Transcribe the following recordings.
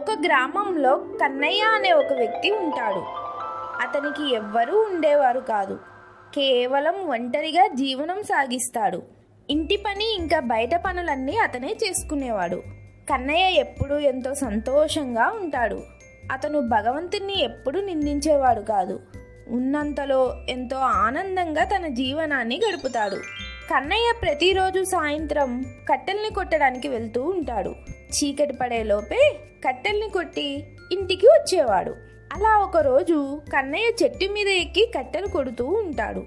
ఒక గ్రామంలో కన్నయ్య అనే ఒక వ్యక్తి ఉంటాడు. అతనికి ఎవ్వరూ ఉండేవారు కాదు. కేవలం ఒంటరిగా జీవనం సాగిస్తాడు. ఇంటి పని ఇంకా బయట పనులన్నీ అతనే చేసుకునేవాడు. కన్నయ్య ఎప్పుడూ ఎంతో సంతోషంగా ఉంటాడు. అతను భగవంతుణ్ణి ఎప్పుడూ నిందించేవాడు కాదు. ఉన్నంతలో ఎంతో ఆనందంగా తన జీవనాన్ని గడుపుతాడు. కన్నయ్య ప్రతిరోజు సాయంత్రం కట్టెల్ని కొట్టడానికి వెళ్తూ ఉంటాడు. చీకటి పడేలోపే కట్టెల్ని కొట్టి ఇంటికి వచ్చేవాడు. అలా ఒకరోజు కన్నయ్య చెట్టు మీద ఎక్కి కట్టెలు కొడుతూ ఉంటాడు.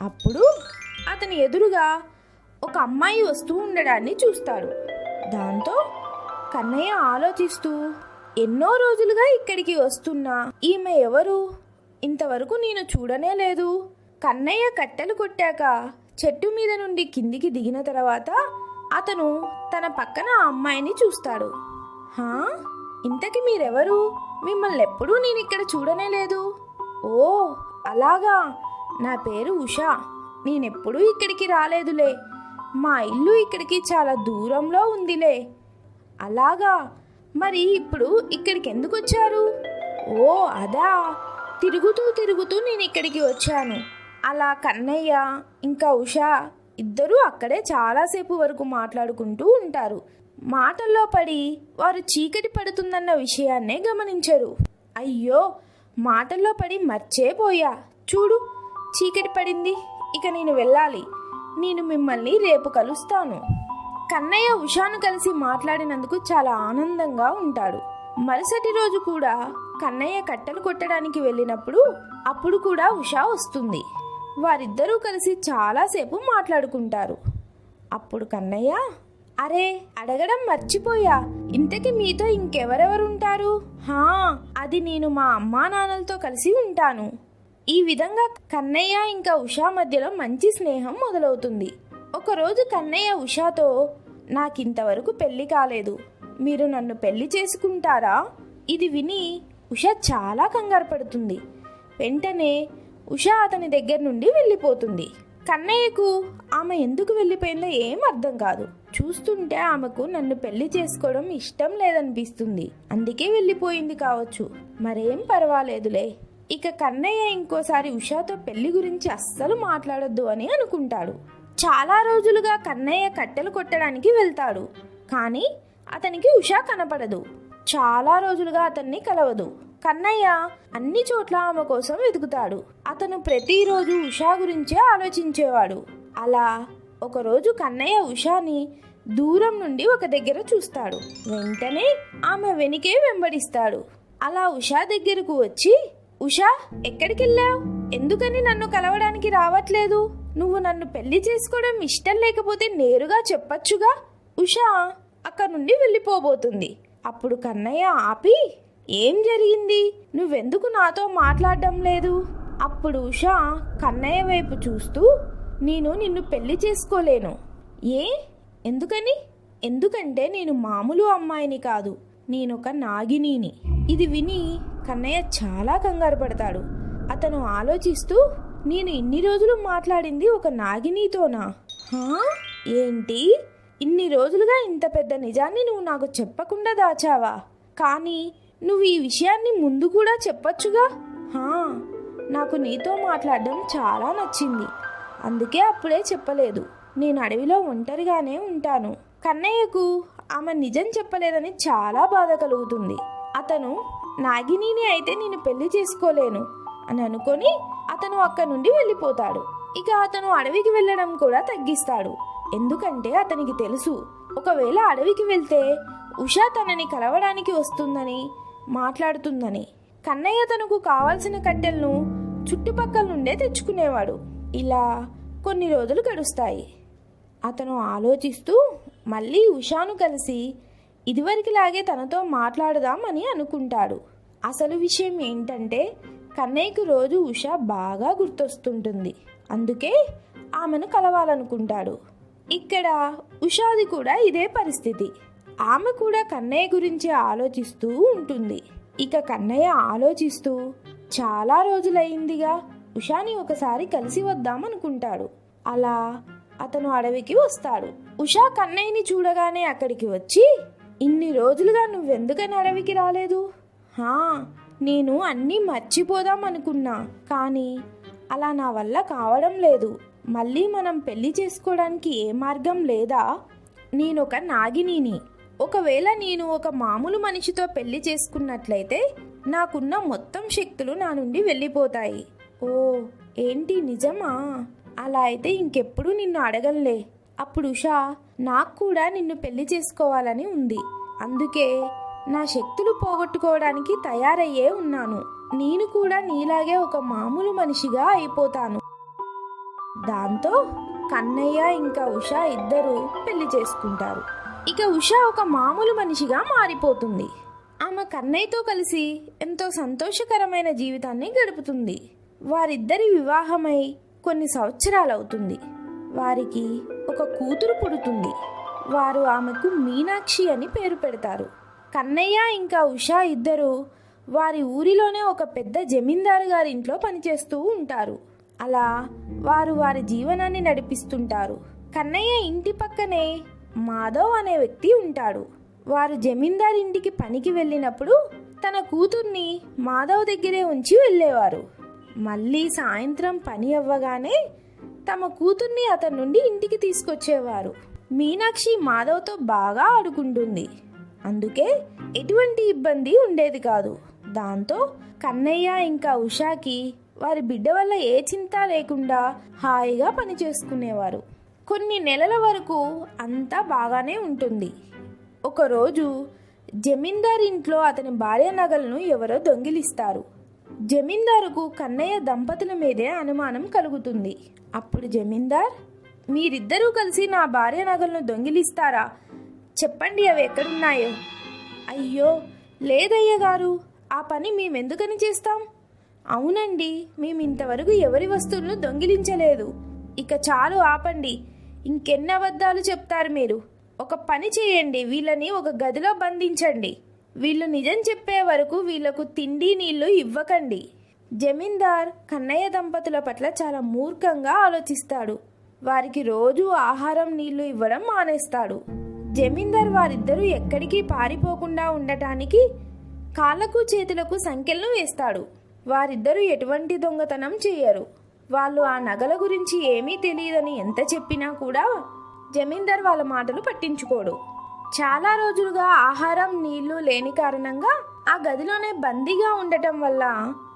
అప్పుడు అతని ఎదురుగా ఒక అమ్మాయి వస్తూ ఉండడాన్ని చూస్తాడు. దాంతో కన్నయ్య ఆలోచిస్తూ, ఎన్నో రోజులుగా ఇక్కడికి వస్తున్నా ఈమె ఎవరు? ఇంతవరకు నేను చూడనే లేదు. కన్నయ్య కట్టెలు కొట్టాక చెట్టు మీద నుండి కిందికి దిగిన తర్వాత అతను తన పక్కన ఆ అమ్మాయిని చూస్తాడు. హా, ఇంతకి మీరెవరు? మిమ్మల్ని ఎప్పుడూ నేను ఇక్కడ చూడనే లేదు. ఓ అలాగా, నా పేరు ఉషా. నేనెప్పుడూ ఇక్కడికి రాలేదులే. మా ఇల్లు ఇక్కడికి చాలా దూరంలో ఉందిలే. అలాగా, మరి ఇప్పుడు ఇక్కడికి ఎందుకు వచ్చారు? ఓ అదా, తిరుగుతూ నేను ఇక్కడికి వచ్చాను. అలా కన్నయ్య ఇంకా ఉషా ఇద్దరూ అక్కడే చాలాసేపు వరకు మాట్లాడుకుంటూ ఉంటారు. మాటల్లో పడి వారు చీకటి పడుతుందన్న విషయాన్నే గమనించరు. అయ్యో, మాటల్లో పడి మర్చేపోయా. చూడు, చీకటి పడింది. ఇక నేను వెళ్ళాలి. నేను మిమ్మల్ని రేపు కలుస్తాను. కన్నయ్య ఉషాను కలిసి మాట్లాడినందుకు చాలా ఆనందంగా ఉంటాడు. మరుసటి రోజు కూడా కన్నయ్య కట్టెలు కొట్టడానికి వెళ్ళినప్పుడు అప్పుడు కూడా ఉషా వస్తుంది. వారిద్దరూ కలిసి చాలాసేపు మాట్లాడుకుంటారు. అప్పుడు కన్నయ్య, అరే అడగడం మర్చిపోయా, ఇంతకీ మీతో ఇంకెవరెవరుంటారు? హా, అది నేను మా అమ్మా నాన్నలతో కలిసి ఉంటాను. ఈ విధంగా కన్నయ్య ఇంకా ఉషా మధ్యలో మంచి స్నేహం మొదలవుతుంది. ఒకరోజు కన్నయ్య ఉషాతో, నాకింతవరకు పెళ్లి కాలేదు, మీరు నన్ను పెళ్లి చేసుకుంటారా? ఇది విని ఉషా చాలా కంగారు పడుతుంది. వెంటనే ఉషా అతని దగ్గర నుండి వెళ్ళిపోతుంది. కన్నయ్యకు ఆమె ఎందుకు వెళ్ళిపోయిందో ఏం అర్థం కాదు. చూస్తుంటే ఆమెకు నన్ను పెళ్లి చేసుకోవడం ఇష్టం లేదనిపిస్తుంది. అందుకే వెళ్ళిపోయింది కావచ్చు. మరేం పర్వాలేదులే. ఇక కన్నయ్య ఇంకోసారి ఉషాతో పెళ్లి గురించి అస్సలు మాట్లాడొద్దు అని అనుకుంటాడు. చాలా రోజులుగా కన్నయ్య కట్టెలు కొట్టడానికి వెళ్తాడు. కానీ అతనికి ఉషా కనపడదు. చాలా రోజులుగా అతన్ని కలవదు. కన్నయ్య అన్ని చోట్ల ఆమె కోసం వెతుకుతాడు. అతను ప్రతిరోజు ఉషా గురించే ఆలోచించేవాడు. అలా ఒకరోజు కన్నయ్య ఉషాని దూరం నుండి ఒక దగ్గర చూస్తాడు. వెంటనే ఆమె వెనుకే వెంబడిస్తాడు. అలా ఉషా దగ్గరకు వచ్చి, ఉషా, ఎక్కడికెళ్ళావు? ఎందుకని నన్ను కలవడానికి రావట్లేదు? నువ్వు నన్ను పెళ్లి చేసుకోవడం ఇష్టం లేకపోతే నేరుగా చెప్పచ్చుగా. ఉషా అక్కడి నుండి వెళ్ళిపోబోతుంది. అప్పుడు కన్నయ్య ఆపి, ఏం జరిగింది? నువ్వెందుకు నాతో మాట్లాడడం లేదు? అప్పుడు ఉషా కన్నయ్య వైపు చూస్తూ, నేను నిన్ను పెళ్లి చేసుకోలేను. ఏ? ఎందుకని? ఎందుకంటే నేను మామూలు అమ్మాయిని కాదు, నేనొక నాగిని. ఇది విని కన్నయ్య చాలా కంగారు పడతాడు. అతను ఆలోచిస్తూ, నేను ఇన్ని రోజులు మాట్లాడింది ఒక నాగినితోనా? హా, ఏంటి? ఇన్ని రోజులుగా ఇంత పెద్ద నిజాన్ని నువ్వు నాకు చెప్పకుండా దాచావా? కానీ నువ్వు ఈ విషయాన్ని ముందు కూడా చెప్పొచ్చుగా. హా, నాకు నీతో మాట్లాడడం చాలా నచ్చింది, అందుకే అప్పుడే చెప్పలేదు. నేను అడవిలో ఒంటరిగానే ఉంటాను. కన్నయ్యకు ఆమె నిజం చెప్పలేదని చాలా బాధ కలుగుతుంది. అతను నాగిని అయితే నేను పెళ్లి చేసుకోలేను అని అనుకొని అతను అక్కడి నుండి వెళ్ళిపోతాడు. ఇక అతను అడవికి వెళ్ళడం కూడా తగ్గిస్తాడు. ఎందుకంటే అతనికి తెలుసు, ఒకవేళ అడవికి వెళ్తే ఉషా తనని కలవడానికి వస్తుందని, మాట్లాడుతుందని. కన్నయ్య తనకు కావాల్సిన కట్టెలను చుట్టుపక్కల నుండే తెచ్చుకునేవాడు. ఇలా కొన్ని రోజులు గడుస్తాయి. అతను ఆలోచిస్తూ మళ్ళీ ఉషాను కలిసి ఇదివరకులాగే తనతో మాట్లాడదామని అనుకుంటాడు. అసలు విషయం ఏంటంటే కన్నయ్యకు రోజు ఉషా బాగా గుర్తొస్తుంటుంది. అందుకే ఆమెను కలవాలనుకుంటాడు. ఇక్కడ ఉషాది కూడా ఇదే పరిస్థితి. ఆమె కూడా కన్నయ్య గురించి ఆలోచిస్తూ ఉంటుంది. ఇక కన్నయ్య ఆలోచిస్తూ, చాలా రోజులైందిగా, ఉషాని ఒకసారి కలిసి వద్దామనుకుంటాడు. అలా అతను అడవికి వస్తాడు. ఉషా కన్నయ్యని చూడగానే అక్కడికి వచ్చి, ఇన్ని రోజులుగా నువ్వెందుకని అడవికి రాలేదు? హా, నేను అన్నీ మర్చిపోదాం అనుకున్నా, కానీ అలా నా వల్ల కావడం లేదు. మళ్ళీ మనం పెళ్లి చేసుకోవడానికి ఏ మార్గం లేదా? నేనొక నాగిని. ఒకవేళ నేను ఒక మామూలు మనిషితో పెళ్లి చేసుకున్నట్లయితే నాకున్న మొత్తం శక్తులు నా నుండి వెళ్ళిపోతాయి. ఓ, ఏంటి నిజమా? అలా అయితే ఇంకెప్పుడు నిన్ను అడగనులే. అప్పుడు ఉషా, నాకు కూడా నిన్ను పెళ్లి చేసుకోవాలని ఉంది. అందుకే నా శక్తులు పోగొట్టుకోవడానికి తయారయ్యే ఉన్నాను. నేను కూడా నీలాగే ఒక మామూలు మనిషిగా అయిపోతాను. దాంతో కన్నయ్య ఇంకా ఉషా ఇద్దరు పెళ్లి చేసుకుంటారు. ఇక ఉషా ఒక మామూలు మనిషిగా మారిపోతుంది. ఆమె కన్నయ్యతో కలిసి ఎంతో సంతోషకరమైన జీవితాన్ని గడుపుతుంది. వారిద్దరి వివాహమై కొన్ని సంవత్సరాలు అవుతుంది. వారికి ఒక కూతురు పుడుతుంది. వారు ఆమెకు మీనాక్షి అని పేరు పెడతారు. కన్నయ్య ఇంకా ఉషా ఇద్దరు వారి ఊరిలోనే ఒక పెద్ద జమీందారు గారి ఇంట్లో పనిచేస్తూ ఉంటారు. అలా వారు వారి జీవనాన్ని నడిపిస్తుంటారు. కన్నయ్య ఇంటి పక్కనే మాధవ్ అనే వ్యక్తి ఉంటాడు. వారు జమీందారు ఇంటికి పనికి వెళ్ళినప్పుడు తన కూతుర్ని మాధవ్ దగ్గరే ఉంచి వెళ్ళేవారు. మళ్ళీ సాయంత్రం పని అవ్వగానే తమ కూతుర్ని అతని నుండి ఇంటికి తీసుకొచ్చేవారు. మీనాక్షి మాధవ్తో బాగా ఆడుకుంటుంది. అందుకే ఎటువంటి ఇబ్బంది ఉండేది కాదు. దాంతో కన్నయ్య ఇంకా ఉషాకి వారి బిడ్డ వల్ల ఏ చింత లేకుండా హాయిగా పని చేసుకునేవారు. కొన్ని నెలల వరకు అంతా బాగానే ఉంటుంది. ఒకరోజు జమీందారు ఇంట్లో అతని భార్య నగలను ఎవరో దొంగిలిస్తారు. జమీందారుకు కన్నయ్య దంపతుల మీదే అనుమానం కలుగుతుంది. అప్పుడు జమీందార్, మీరిద్దరూ కలిసి నా భార్య నగలను దొంగిలిస్తారా? చెప్పండి, అవి ఎక్కడున్నాయో. అయ్యో లేదయ్య గారు, ఆ పని మేమెందుకని చేస్తాం? అవునండి, మేము ఇంతవరకు ఎవరి వస్తువులను దొంగిలించలేదు. ఇక చాలు, ఆపండి. ఇంకెన్ని అబద్ధాలు చెప్తారు మీరు? ఒక పని చేయండి, వీళ్ళని ఒక గదిలో బంధించండి. వీళ్ళు నిజం చెప్పే వరకు వీళ్లకు తిండి నీళ్లు ఇవ్వకండి. జమీందార్ కన్నయ్య దంపతుల పట్ల చాలా మూర్ఖంగా ఆలోచిస్తాడు. వారికి రోజు ఆహారం నీళ్లు ఇవ్వడం మానేస్తాడు. జమీందార్ వారిద్దరూ ఎక్కడికి పారిపోకుండా ఉండటానికి కాళ్ళకు చేతులకు సంకెళ్లను వేస్తాడు. వారిద్దరూ ఎటువంటి దొంగతనం చేయరు. వాళ్ళు ఆ నగల గురించి ఏమీ తెలియదని ఎంత చెప్పినా కూడా జమీందార్ వాళ్ళ మాటలు పట్టించుకోడు. చాలా రోజులుగా ఆహారం నీళ్లు లేని కారణంగా ఆ గదిలోనే బందీగా ఉండటం వల్ల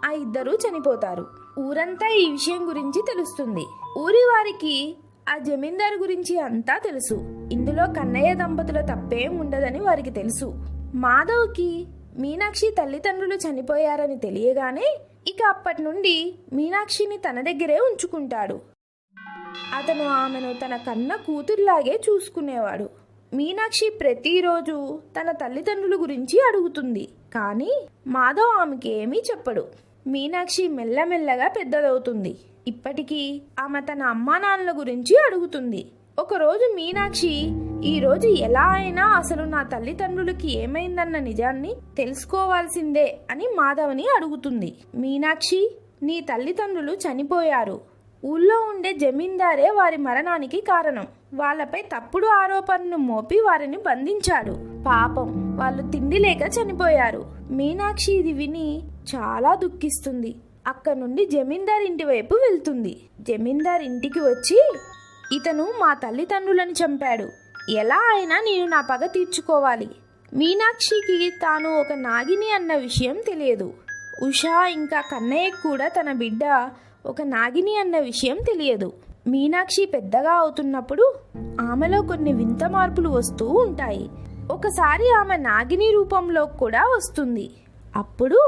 ఆ ఇద్దరూ చనిపోతారు. ఊరంతా ఈ విషయం గురించి తెలుస్తుంది. ఊరి వారికి ఆ జమీందారు గురించి అంతా తెలుసు. ఇందులో కన్నయ్య దంపతుల తప్పేం ఉండదని వారికి తెలుసు. మాధవ్కి మీనాక్షి తల్లిదండ్రులు చనిపోయారని తెలియగానే ఇక అప్పటి నుండి మీనాక్షిని తన దగ్గరే ఉంచుకుంటాడు. అతను ఆమెను తన కన్న కూతురులాగే చూసుకునేవాడు. మీనాక్షి ప్రతిరోజు తన తల్లిదండ్రుల గురించి అడుగుతుంది, కానీ మాధవ్ ఆమెకి ఏమీ చెప్పడు. మీనాక్షి మెల్లమెల్లగా పెద్దదవుతుంది. ఇప్పటికీ ఆమె తన అమ్మా నాన్నల గురించి అడుగుతుంది. ఒకరోజు మీనాక్షి, ఈరోజు ఎలా అయినా అసలు నా తల్లిదండ్రులకి ఏమైందన్న నిజాన్ని తెలుసుకోవాల్సిందే అని మాధవ్ని అడుగుతుంది. మీనాక్షి, నీ తల్లిదండ్రులు చనిపోయారు. ఊళ్ళో ఉండే జమీందారే వారి మరణానికి కారణం. వాళ్ళపై తప్పుడు ఆరోపణను మోపి వారిని బంధించాడు. పాపం, వాళ్ళు తిండి లేక చనిపోయారు. మీనాక్షి ఇది విని చాలా దుఃఖిస్తుంది. అక్కడ నుండి జమీందార్ ఇంటి వైపు వెళ్తుంది. జమీందార్ ఇంటికి వచ్చి, ఇతను మా తల్లిదండ్రులను చంపాడు. ఎలా అయినా నేను నా పగ తీర్చుకోవాలి. మీనాక్షికి తాను ఒక నాగిని అన్న విషయం తెలియదు. ఉషా ఇంకా కన్నయ్యకు కూడా తన బిడ్డ ఒక నాగిని అన్న విషయం తెలియదు. మీనాక్షి పెద్దగా అవుతున్నప్పుడు ఆమెలో కొన్ని వింత మార్పులు వస్తూ ఉంటాయి. ఒకసారి ఆమె నాగిని రూపంలో కూడా వస్తుంది. అప్పుడు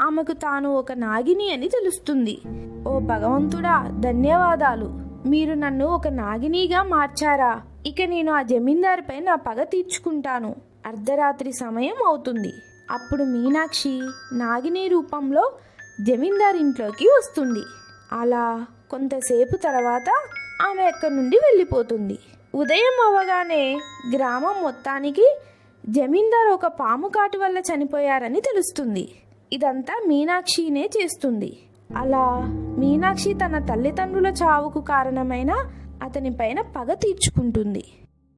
ఆమెకు తాను ఒక నాగిని అని తెలుస్తుంది. ఓ భగవంతుడా, ధన్యవాదాలు. మీరు నన్ను ఒక నాగినిగా మార్చారా? ఇక నేను ఆ జమీందారుపై నా పగ తీర్చుకుంటాను. అర్ధరాత్రి సమయం అవుతుంది. అప్పుడు మీనాక్షి నాగిని రూపంలో జమీందార్ ఇంట్లోకి వస్తుంది. అలా కొంతసేపు తర్వాత ఆమె అక్కడి నుండి వెళ్ళిపోతుంది. ఉదయం అవ్వగానే గ్రామం మొత్తానికి జమీందార్ ఒక పాము కాటు వల్ల చనిపోయారని తెలుస్తుంది. ఇదంతా మీనాక్షినే చేస్తుంది. అలా మీనాక్షి తన తల్లిదండ్రుల చావుకు కారణమైన అతని పైన పగ తీర్చుకుంటుంది.